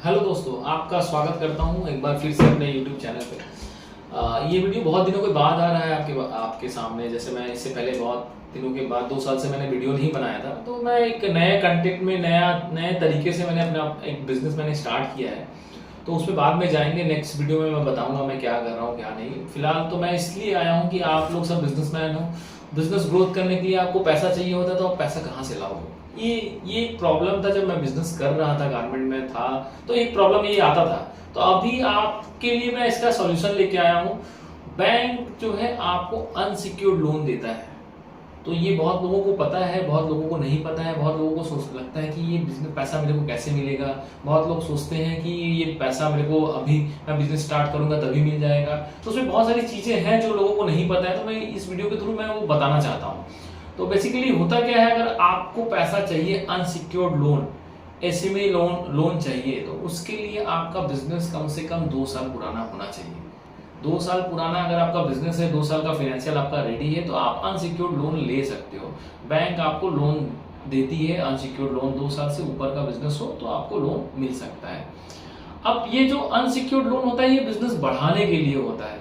Hello दोस्तों, आपका स्वागत करता हूं एक बार फिर से अपने YouTube चैनल पे। ये वीडियो बहुत दिनों के बाद आ रहा है आपके सामने। जैसे मैं इससे पहले बहुत दिनों के बाद 2 साल से मैंने वीडियो नहीं बनाया था, तो मैं एक नए कंटेंट में नए तरीके से मैंने अपना एक बिजनेस मैंने स्टार्ट किया है। तो उस पर बाद में जाएंगे, नेक्स्ट वीडियो में मैं बताऊंगा मैं क्या कर रहा हूँ क्या नहीं। फिलहाल तो मैं इसलिए आया हूँ कि आप लोग सब बिजनेसमैन हो, बिजनेस ग्रोथ करने के लिए आपको पैसा चाहिए होता है, तो आप पैसा कहाँ से लाओगे? ये एक प्रॉब्लम था जब मैं बिजनेस कर रहा था, गारमेंट में था, तो एक प्रॉब्लम ये आता था। तो अभी आपके लिए मैं इसका सॉल्यूशन लेके आया हूँ। बैंक जो है आपको अनसिक्योर्ड लोन देता है। तो ये बहुत लोगों को पता है, बहुत लोगों को नहीं पता है। बहुत लोगों को सोच लगता है कि ये बिजनेस पैसा मेरे को कैसे मिलेगा। बहुत लोग सोचते हैं कि ये पैसा मेरे को अभी मैं बिजनेस स्टार्ट करूंगा तभी मिल जाएगा। तो उसमें बहुत सारी चीजें हैं जो लोगों को नहीं पता है, तो मैं इस वीडियो के थ्रू मैं वो बताना चाहता हूँ। तो बेसिकली होता क्या है, अगर आपको पैसा चाहिए अनसिक्योर्ड लोन, एसएमई लोन चाहिए, तो उसके लिए आपका बिजनेस कम से कम 2 साल पुराना होना चाहिए। 2 साल पुराना अगर आपका बिजनेस है, 2 साल का फाइनेंशियल आपका रेडी है, तो आप अनसिक्योर्ड लोन ले सकते हो। बैंक आपको लोन देती है अनसिक्योर्ड लोन। 2 साल से ऊपर का बिजनेस हो तो आपको लोन मिल सकता है। अब ये जो अनसिक्योर्ड लोन होता है, ये बिजनेस बढ़ाने के लिए होता है।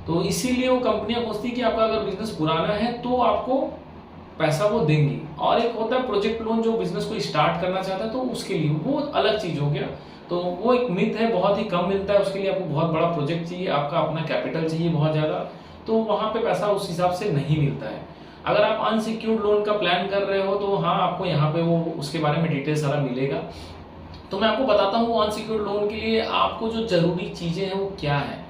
तो इसीलिए वो कंपनियां पूछती है कि आपका अगर बिजनेस पुराना है तो आपको पैसा वो देंगी। और एक होता है प्रोजेक्ट लोन, जो बिजनेस को स्टार्ट करना चाहता है, तो उसके लिए वो अलग चीज हो गया। तो वो एक मिथ है, बहुत ही कम मिलता है। उसके लिए आपको बहुत बड़ा प्रोजेक्ट चाहिए, आपका अपना कैपिटल चाहिए बहुत ज्यादा, तो वहां पे पैसा उस हिसाब से नहीं मिलता है। अगर आप अनसिक्योर्ड लोन का प्लान कर रहे हो तो हाँ, आपको यहाँ पे वो उसके बारे में डिटेल सारा मिलेगा। तो मैं आपको बताता हूँ अनसिक्योर्ड लोन के लिए आपको जो जरूरी चीजें हैं वो क्या है।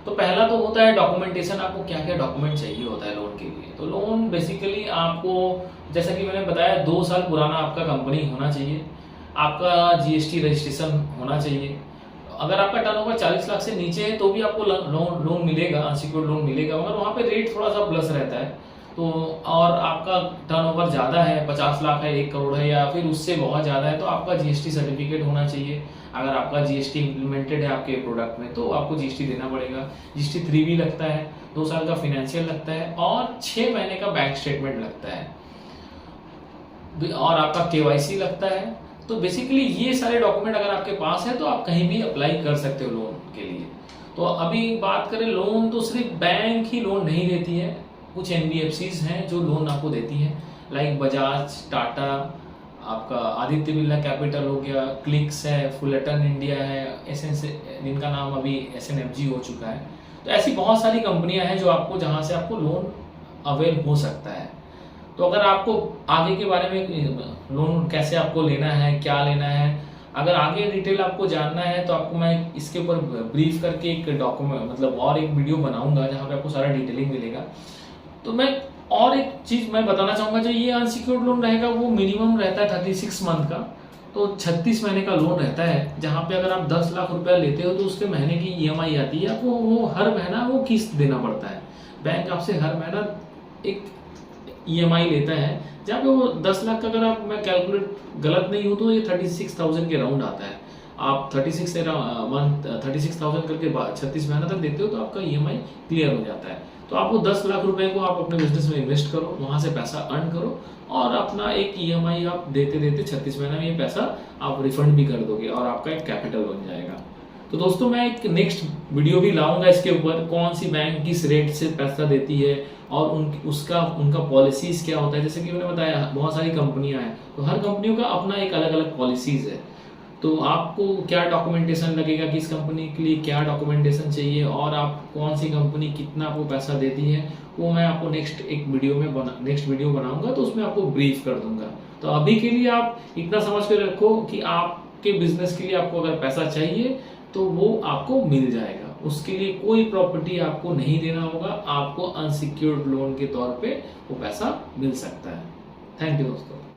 तो पहला तो होता है डॉक्यूमेंटेशन। आपको क्या क्या डॉक्यूमेंट चाहिए होता है लोन के लिए। तो लोन बेसिकली आपको, जैसा कि मैंने बताया, 2 साल पुराना आपका कंपनी होना चाहिए, आपका जीएसटी रजिस्ट्रेशन होना चाहिए। अगर आपका टर्नओवर 40 लाख से नीचे है तो भी आपको लोन मिलेगा, अनसिक्योर्ड लोन मिलेगा, मगर वहाँ पे रेट थोड़ा सा प्लस रहता है। तो और आपका टर्नओवर ज़्यादा है, 50 लाख है, 1 करोड़ है, या फिर उससे बहुत ज़्यादा है, तो आपका जीएसटी सर्टिफिकेट होना चाहिए। अगर आपका जीएसटी इम्प्लीमेंटेड है आपके प्रोडक्ट में तो आपको जीएसटी देना पड़ेगा। जीएसटी 3 भी लगता है, 2 साल का फाइनेंशियल लगता है, और 6 महीने का बैंक स्टेटमेंट लगता है, और आपका केवाईसी लगता है। तो बेसिकली ये सारे डॉक्यूमेंट अगर आपके पास है तो आप कहीं भी अप्लाई कर सकते हो लोन के लिए। तो अभी बात करें लोन, तो सिर्फ बैंक ही लोन नहीं देती है, कुछ एनबीएफसीज हैं जो लोन आपको देती हैं, लाइक बजाज, टाटा, आपका आदित्य बिरला कैपिटल हो गया, क्लिक्स है, फुलटन इंडिया है, जिनका नाम अभी एसएनएफजी हो चुका है। तो ऐसी बहुत सारी कंपनियां हैं जो आपको, जहां से आपको लोन अवेल हो सकता है। तो अगर आपको आगे के बारे में, लोन कैसे आपको लेना है, क्या लेना है, अगर आगे डिटेल आपको जानना है, तो आपको मैं इसके ऊपर ब्रीफ करके एक डॉक्यूमेंट, मतलब और एक वीडियो बनाऊंगा जहाँ पे आपको सारा डिटेलिंग मिलेगा। तो मैं और एक चीज मैं बताना चाहूंगा, जो ये अनसिक्योर्ड लोन रहेगा वो मिनिमम रहता है 36 मंथ का। तो 36 महीने का लोन रहता है, जहाँ पे अगर आप 10 लाख रुपया लेते हो तो उसके महीने की ईएमआई आती है, आपको वो हर महीना वो किस्त देना पड़ता है। बैंक आपसे हर महीना एक ईएमआई लेता है, जहाँ पे वो 10 लाख का, अगर आप, मैं कैलकुलेट गलत नहीं हूँ तो ये 36,000 के राउंड आता है। आप 36,000 करके 36 महीना तक देते हो तो आपका ईएमआई क्लियर हो जाता है। तो आपको 10 लाख रुपए को आप अपने बिजनेस में इन्वेस्ट करो, वहां से पैसा अर्न करो, और अपना एक ईएमआई आप देते देते 36 महीना में ये पैसा आप रिफंड भी कर दोगे, और आपका एक कैपिटल बन जाएगा। तो दोस्तों, मैं एक नेक्स्ट वीडियो भी लाऊंगा इसके ऊपर, कौन सी बैंक किस रेट से पैसा देती है, और उनका पॉलिसीज क्या होता है। जैसे कि मैंने बताया, बहुत सारी कंपनियां हैं, तो हर कंपनियों का अपना एक अलग अलग पॉलिसीज है। तो आपको क्या डॉक्यूमेंटेशन लगेगा, किस कंपनी के लिए क्या डॉक्यूमेंटेशन चाहिए, और आप कौन सी कंपनी कितना आपको पैसा देती है, वो मैं आपको नेक्स्ट वीडियो बनाऊंगा, तो उसमें आपको ब्रीफ कर दूंगा। तो अभी के लिए आप इतना समझ कर रखो कि आपके बिजनेस के लिए आपको अगर पैसा चाहिए तो वो आपको मिल जाएगा। उसके लिए कोई प्रॉपर्टी आपको नहीं देना होगा, आपको अनसिक्योर्ड लोन के तौर पे वो पैसा मिल सकता है। थैंक यू दोस्तों।